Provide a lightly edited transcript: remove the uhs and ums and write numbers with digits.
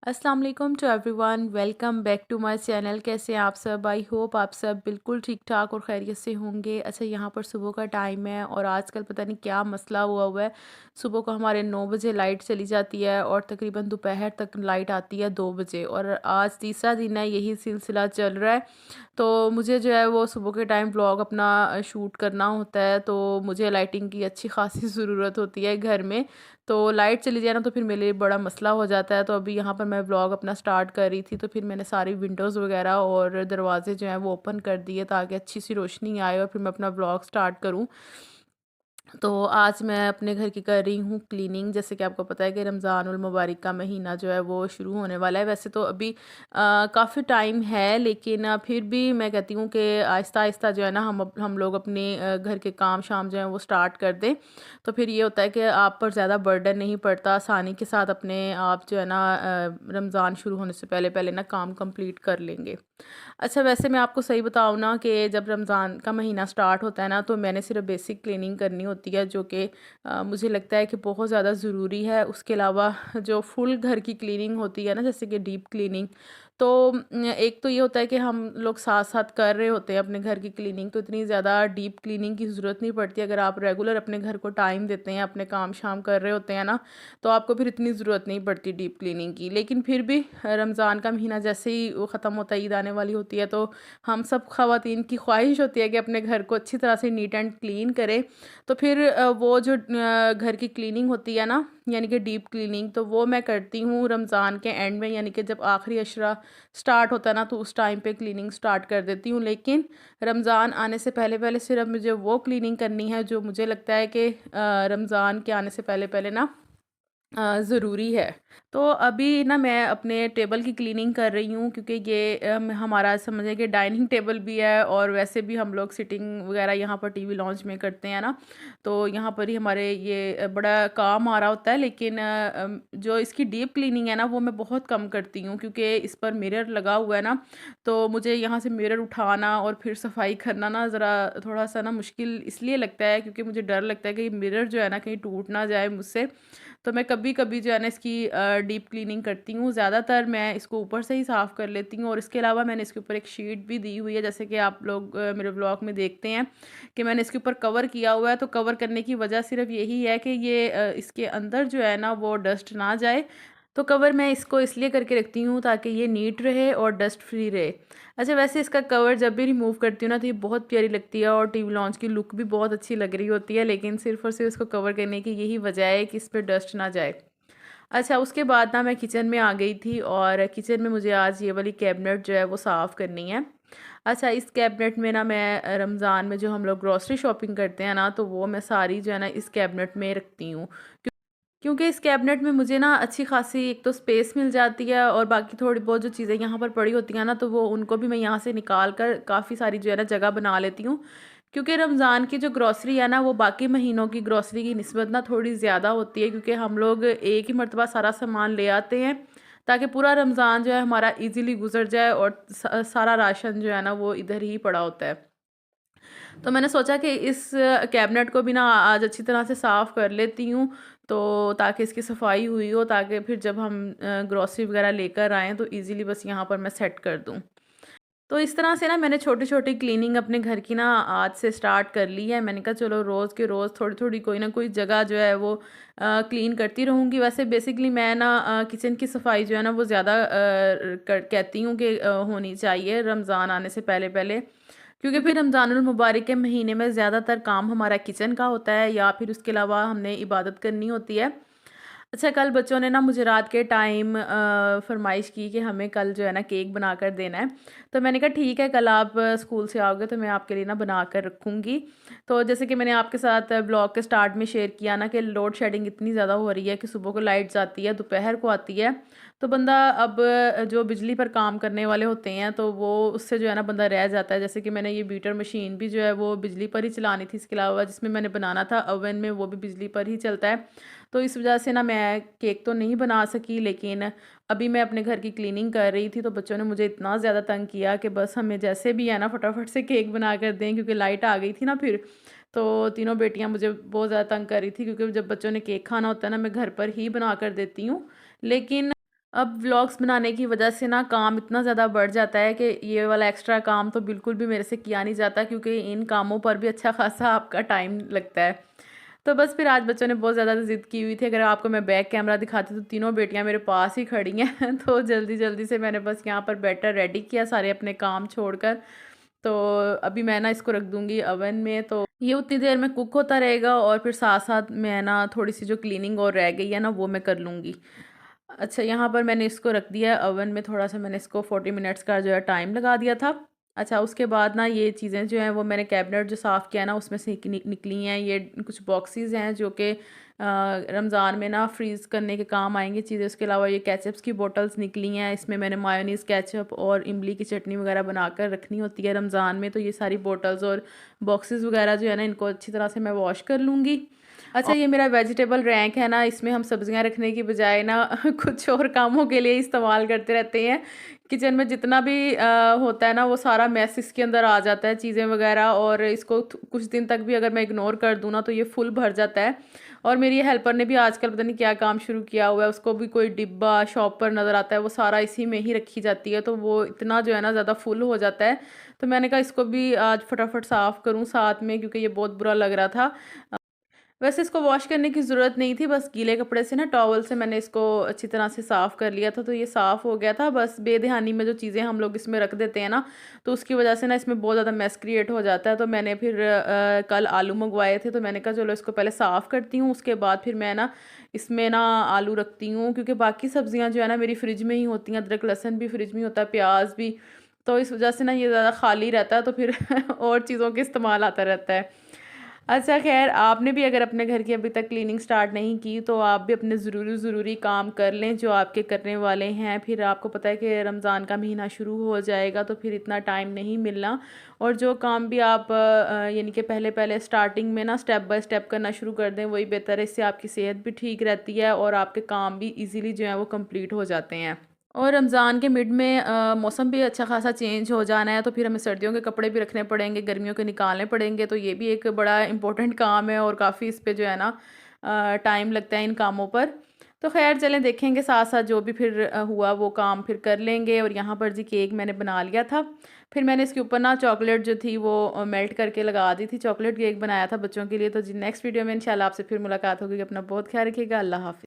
अस्सलाम वालेकुम to everyone, welcome back to my channel. कैसे हैं आप सब? आई होप आप सब बिल्कुल ठीक ठाक और खैरियत से होंगे। अच्छा, यहाँ पर सुबह का टाइम है और आजकल पता नहीं क्या मसला हुआ है। सुबह को हमारे 9 बजे लाइट चली जाती है और तकरीबन दोपहर तक लाइट आती है 2 बजे, और आज तीसरा दिन है यही सिलसिला चल रहा है। तो मुझे जो है वो सुबह के टाइम व्लॉग अपना शूट करना होता है, तो मुझे लाइटिंग की अच्छी खासी ज़रूरत होती है घर में। तो लाइट चली जाए ना तो फिर मेरे लिए बड़ा मसला हो जाता है। तो अभी यहाँ पर मैं व्लॉग अपना स्टार्ट कर रही थी, तो फिर मैंने सारी विंडोज़ वगैरह और दरवाजे जो हैं वो ओपन कर दिए ताकि अच्छी सी रोशनी आए और फिर मैं अपना व्लॉग स्टार्ट करूँ। तो आज मैं अपने घर की कर रही हूँ क्लीनिंग। जैसे कि आपको पता है कि रमज़ानुल मुबारक का महीना जो है वो शुरू होने वाला है। वैसे तो अभी काफ़ी टाइम है, लेकिन फिर भी मैं कहती हूँ कि आहिस्ता आहिस्ता जो है ना हम लोग अपने घर के काम शाम जो है वो स्टार्ट कर दें। तो फिर ये होता है कि आप पर ज़्यादा बर्डन नहीं पड़ता, आसानी के साथ अपने आप जो है ना रमज़ान शुरू होने से पहले पहले ना काम कंप्लीट कर लेंगे। अच्छा, वैसे मैं आपको सही बताऊँ ना कि जब रमज़ान का महीना स्टार्ट होता है ना तो मैंने सिर्फ़ बेसिक क्लीनिंग करनी होती है, जो कि मुझे लगता है कि बहुत ज़्यादा ज़रूरी है। उसके अलावा जो फुल घर की क्लीनिंग होती है ना, जैसे कि डीप क्लीनिंग, तो एक तो ये होता है कि हम लोग साथ-साथ कर रहे होते हैं अपने घर की क्लीनिंग, तो इतनी ज़्यादा डीप क्लीनिंग की ज़रूरत नहीं पड़ती। अगर आप रेगुलर अपने घर को टाइम देते हैं, अपने काम-शाम कर रहे होते हैं ना, तो आपको फिर इतनी ज़रूरत नहीं पड़ती डीप क्लीनिंग की। लेकिन फिर भी रमज़ान का महीना जैसे ही वो ख़त्म होता है, ईद आने वाली होती है, तो हम सब ख़वातीन की ख्वाहिश होती है कि अपने घर को अच्छी तरह से नीट एंड क्लीन करें। तो फिर वो जो घर की क्लीनिंग होती है ना, यानी कि डीप क्लीनिंग, तो वो मैं करती हूँ रमज़ान के एंड में, यानी कि जब आखिरी अशरा स्टार्ट होता है ना तो उस टाइम पे क्लीनिंग स्टार्ट कर देती हूँ। लेकिन रमज़ान आने से पहले पहले सिर्फ मुझे वो क्लीनिंग करनी है जो मुझे लगता है कि रमज़ान के आने से पहले पहले ना ज़रूरी है। तो अभी ना मैं अपने टेबल की क्लीनिंग कर रही हूँ, क्योंकि ये हमारा समझिए कि डाइनिंग टेबल भी है और वैसे भी हम लोग सिटिंग वगैरह यहाँ पर टीवी लॉन्च में करते हैं ना, तो यहाँ पर ही हमारे ये बड़ा काम आ रहा होता है। लेकिन जो इसकी डीप क्लीनिंग है ना वो मैं बहुत कम करती हूँ, क्योंकि इस पर मिरर लगा हुआ है ना, तो मुझे यहाँ से मिरर उठाना और फिर सफाई करना ना ज़रा थोड़ा-सा ना मुश्किल इसलिए लगता है, क्योंकि मुझे डर लगता है कि मिरर जो है ना कहीं टूट ना जाए मुझसे। तो मैं कभी-कभी जो है ना इसकी डीप क्लीनिंग करती हूँ। ज़्यादातर मैं इसको ऊपर से ही साफ़ कर लेती हूँ, और इसके अलावा मैंने इसके ऊपर एक शीट भी दी हुई है, जैसे कि आप लोग मेरे व्लॉग में देखते हैं कि मैंने इसके ऊपर कवर किया हुआ है। तो कवर करने की वजह सिर्फ़ यही है कि ये इसके अंदर जो है ना वो डस्ट ना जाए। तो कवर मैं इसको इसलिए करके रखती हूँ ताकि ये नीट रहे और डस्ट फ्री रहे। अच्छा, वैसे इसका कवर जब भी रिमूव करती हूँ ना तो ये बहुत प्यारी लगती है और टीवी लॉन्च की लुक भी बहुत अच्छी लग रही होती है, लेकिन सिर्फ़ और सिर्फ़ इसको कवर करने की यही वजह है कि इस पे डस्ट ना जाए। अच्छा, उसके बाद ना मैं किचन में आ गई थी, और किचन में मुझे आज ये वाली कैबिनेट जो है वो साफ़ करनी है। अच्छा, इस कैबिनेट में ना मैं रमज़ान में जो हम लोग ग्रॉसरी शॉपिंग करते हैं ना, तो वो मैं सारी जो है ना इस कैबिनेट में रखती हूँ। क्योंकि इस कैबिनेट में मुझे ना अच्छी खासी एक तो स्पेस मिल जाती है, और बाकी थोड़ी बहुत जो चीज़ें यहाँ पर पड़ी होती हैं ना तो वो उनको भी मैं यहाँ से निकाल कर काफ़ी सारी जो है ना जगह बना लेती हूँ। क्योंकि रमज़ान की जो ग्रॉसरी है ना वो बाकी महीनों की ग्रॉसरी की निस्बत ना थोड़ी ज़्यादा होती है, क्योंकि हम लोग एक ही मरतबा सारा सामान ले आते हैं ताकि पूरा रमज़ान जो है हमारा ईज़िली गुज़र जाए, और सारा राशन जो है ना वो इधर ही पड़ा होता है। तो मैंने सोचा कि इस कैबिनेट को भी ना आज अच्छी तरह से साफ़ कर लेती हूँ, तो ताकि इसकी सफाई हुई हो, ताकि फिर जब हम ग्रॉसरी वगैरह लेकर आएँ तो इजीली बस यहाँ पर मैं सेट कर दूँ। तो इस तरह से ना मैंने छोटी-छोटी क्लीनिंग अपने घर की ना आज से स्टार्ट कर ली है। मैंने कहा चलो रोज़ के रोज़ थोड़ी-थोड़ी कोई ना कोई जगह जो है वो क्लीन करती रहूँगी। वैसे बेसिकली मैं ना किचन की सफाई जो है ना वो ज़्यादा कहती हूँ कि होनी चाहिए रमज़ान आने से पहले-पहले। क्योंकि फिर रमज़ानुल मुबारक के महीने में ज़्यादातर काम हमारा किचन का होता है, या फिर उसके अलावा हमने इबादत करनी होती है। अच्छा, कल बच्चों ने ना मुझे रात के टाइम फ़रमाइश की कि हमें कल जो है ना केक बनाकर देना है। तो मैंने कहा ठीक है, कल आप स्कूल से आओगे तो मैं आपके लिए ना बना कर रखूँगी। तो जैसे कि मैंने आपके साथ ब्लॉग के स्टार्ट में शेयर किया ना कि लोड शेडिंग इतनी ज़्यादा हो रही है कि सुबह को लाइट जाती है, दोपहर को आती है। तो बंदा अब जो बिजली पर काम करने वाले होते हैं तो वो उससे जो है ना बंदा रह जाता है। जैसे कि मैंने ये बीटर मशीन भी जो है वो बिजली पर ही चलानी थी, इसके अलावा जिसमें मैंने बनाना था ओवन में वो भी बिजली पर ही चलता है। तो इस वजह से ना मैं केक तो नहीं बना सकी, लेकिन अभी मैं अपने घर की क्लीनिंग कर रही थी तो बच्चों ने मुझे इतना ज़्यादा तंग किया कि बस हमें जैसे भी है ना फटाफट से केक बना कर दें, क्योंकि लाइट आ गई थी ना फिर। तो तीनों बेटियां मुझे बहुत ज़्यादा तंग कर रही थी, क्योंकि जब बच्चों ने केक खाना होता है ना मैं घर पर ही बना कर देती हूँ। लेकिन अब व्लॉग्स बनाने की वजह से ना काम इतना ज़्यादा बढ़ जाता है कि ये वाला एक्स्ट्रा काम तो बिल्कुल भी मेरे से किया नहीं जाता, क्योंकि इन कामों पर भी अच्छा खासा आपका टाइम लगता है। तो बस फिर आज बच्चों ने बहुत ज़्यादा ज़िद की हुई थी। अगर आपको मैं बैक कैमरा दिखाती तो तीनों बेटियां मेरे पास ही खड़ी हैं तो जल्दी जल्दी से मैंने बस यहाँ पर बैटर रेडी किया सारे अपने काम छोड़कर। तो अभी मैं ना इसको रख दूँगी ओवन में, तो ये उतनी देर में कुक होता रहेगा और फिर साथ-साथ मैं ना थोड़ी-सी जो क्लीनिंग और रह गई है ना वो मैं कर लूँगी। अच्छा, यहाँ पर मैंने इसको रख दिया है ओवन में, थोड़ा-सा मैंने इसको 40 मिनट्स का जो है टाइम लगा दिया था। अच्छा, उसके बाद ना ये चीज़ें जो हैं वो मैंने कैबिनेट जो साफ़ किया है ना उसमें से निकली हैं। ये कुछ बॉक्सेस हैं जो कि रमज़ान में ना फ्रीज़ करने के काम आएँगी चीज़ें। उसके अलावा ये केचअप्स की बॉटल्स निकली हैं, इसमें मैंने मायोनीज़, केचअप और इमली की चटनी वगैरह बनाकर रखनी होती है रमज़ान में। तो ये सारी बॉटल्स और बॉक्सेस वगैरह जो है ना इनको अच्छी तरह से मैं वॉश कर लूँगी। अच्छा, ये मेरा वेजिटेबल रैंक है ना, इसमें हम सब्जियां रखने की बजाय ना कुछ और कामों के लिए इस्तेमाल करते रहते हैं। किचन में जितना भी होता है ना वो सारा मैस इसके अंदर आ जाता है, चीज़ें वगैरह, और इसको कुछ दिन तक भी अगर मैं इग्नोर कर दूँ ना तो ये फुल भर जाता है। और मेरी हेल्पर ने भी आजकल पता नहीं क्या काम शुरू किया हुआ है, उसको भी कोई डिब्बा शॉप पर नज़र आता है, वो सारा इसी में ही रखी जाती है, तो वो इतना जो है ना ज़्यादा फुल हो जाता है। तो मैंने कहा इसको भी आज फटाफट साफ़ करूँ साथ में, क्योंकि ये बहुत बुरा लग रहा था। वैसे इसको वॉश करने की ज़रूरत नहीं थी, बस गीले कपड़े से ना टॉवल से मैंने इसको अच्छी तरह से साफ़ कर लिया था, तो ये साफ़ हो गया था। बस बेध्यानी में जो चीज़ें हम लोग इसमें रख देते हैं ना, तो उसकी वजह से ना इसमें बहुत ज़्यादा मेस क्रिएट हो जाता है। तो मैंने फिर कल आलू मंगवाए थे, तो मैंने कहा चलो इसको पहले साफ़ करती हूँ, उसके बाद फिर मैं ना इसमें ना आलू रखती हूँ, क्योंकि बाकी सब्ज़ियाँ जो है ना मेरी फ्रिज में ही होती हैं, अदरक लहसुन भी फ्रिज में होता है, प्याज भी। तो इस वजह से ना ये ज़्यादा खाली रहता है, तो फिर और चीज़ों के इस्तेमाल आता रहता है। अच्छा, ख़ैर आपने भी अगर अपने घर की अभी तक क्लीनिंग स्टार्ट नहीं की तो आप भी अपने ज़रूरी काम कर लें जो आपके करने वाले हैं। फिर आपको पता है कि रमज़ान का महीना शुरू हो जाएगा, तो फिर इतना टाइम नहीं मिलना। और जो काम भी आप यानी कि पहले स्टार्टिंग में ना स्टेप बाय स्टेप करना शुरू कर दें वही बेहतर है। इससे आपकी सेहत भी ठीक रहती है और आपके काम भी ईज़िली जो है वो कंप्लीट हो जाते हैं। और रमज़ान के मिड में मौसम भी अच्छा खासा चेंज हो जाना है, तो फिर हमें सर्दियों के कपड़े भी रखने पड़ेंगे, गर्मियों के निकालने पड़ेंगे, तो ये भी एक बड़ा इम्पोर्टेंट काम है और काफ़ी इस पे जो है ना टाइम लगता है इन कामों पर। तो ख़ैर चलें देखेंगे, साथ-साथ जो भी फिर हुआ वो काम फिर कर लेंगे। और यहाँ पर जी केक मैंने बना लिया था। फिर मैंने इसके ऊपर ना चॉकलेट जो थी वो मेल्ट करके लगा दी थी, चॉकलेट केक बनाया था बच्चों के लिए। तो जी नेक्स्ट वीडियो में इंशाल्लाह आपसे फिर मुलाकात होगी। अपना बहुत ख़्याल रखिएगा। अल्लाह हाफ़िज़।